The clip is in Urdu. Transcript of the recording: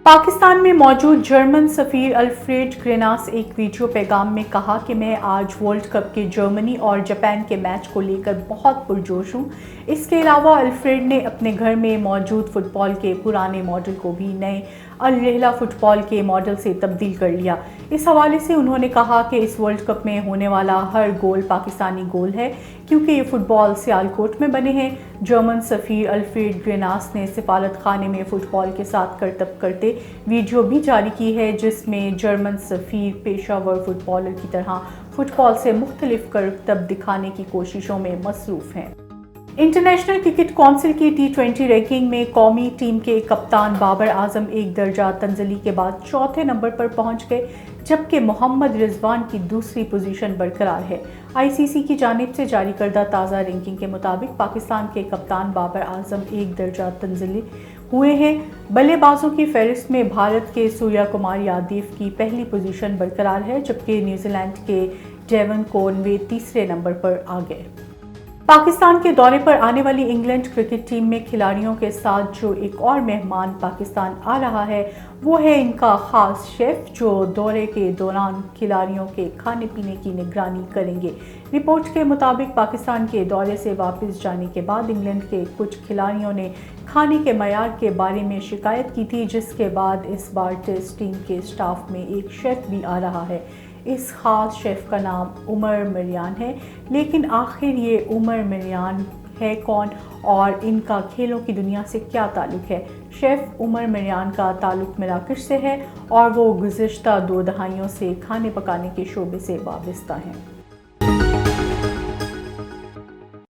پاکستان میں موجود جرمن سفیر الفریڈ گریناس ایک ویڈیو پیغام میں کہا کہ میں آج ورلڈ کپ کے جرمنی اور جاپان کے میچ کو لے کر بہت پرجوش ہوں۔ اس کے علاوہ الفریڈ نے اپنے گھر میں موجود فٹ بال کے پرانے ماڈل کو بھی نئے الرحلہ فٹ بال کے ماڈل سے تبدیل کر لیا۔ اس حوالے سے انہوں نے کہا کہ اس ورلڈ کپ میں ہونے والا ہر گول پاکستانی گول ہے کیونکہ یہ فٹ بال سیالکوٹ میں بنے ہیں۔ جرمن سفیر الفریڈ گریناس نے سفارت خانے میں فٹ بال کے ساتھ کرتب کرتے ویڈیو بھی جاری کی ہے، جس میں جرمن سفیر پیشہ ور فٹ بالر کی طرح فٹ بال سے مختلف کرتب دکھانے کی کوششوں میں مصروف ہیں۔ انٹرنیشنل کرکٹ کونسل کی T20 رینکنگ میں قومی ٹیم کے کپتان بابر اعظم ایک درجہ تنزلی کے بعد چوتھے نمبر پر پہنچ گئے، جبکہ محمد رضوان کی دوسری پوزیشن برقرار ہے۔ ICC کی جانب سے جاری کردہ تازہ رینکنگ کے مطابق پاکستان کے کپتان بابر اعظم ایک درجہ تنزلی ہوئے ہیں۔ بلے بازوں کی فہرست میں بھارت کے سوریا کمار یادیو کی پہلی پوزیشن برقرار ہے، جبکہ نیوزی لینڈ کے ڈیون کونوے تیسرے نمبر پر آ گئے۔ پاکستان کے دورے پر آنے والی انگلینڈ کرکٹ ٹیم میں کھلاڑیوں کے ساتھ جو ایک اور مہمان پاکستان آ رہا ہے وہ ہے ان کا خاص شیف، جو دورے کے دوران کھلاڑیوں کے کھانے پینے کی نگرانی کریں گے۔ رپورٹ کے مطابق پاکستان کے دورے سے واپس جانے کے بعد انگلینڈ کے کچھ کھلاڑیوں نے کھانے کے معیار کے بارے میں شکایت کی تھی، جس کے بعد اس بار ٹیسٹ ٹیم کے سٹاف میں ایک شیف بھی آ رہا ہے۔ اس خاص شیف کا نام عمر مریان ہے، لیکن آخر یہ عمر مریان ہے کون اور ان کا کھیلوں کی دنیا سے کیا تعلق ہے؟ شیف عمر مریان کا تعلق مراکش سے ہے اور وہ گزشتہ 2 دہائیوں سے کھانے پکانے کے شعبے سے وابستہ ہیں۔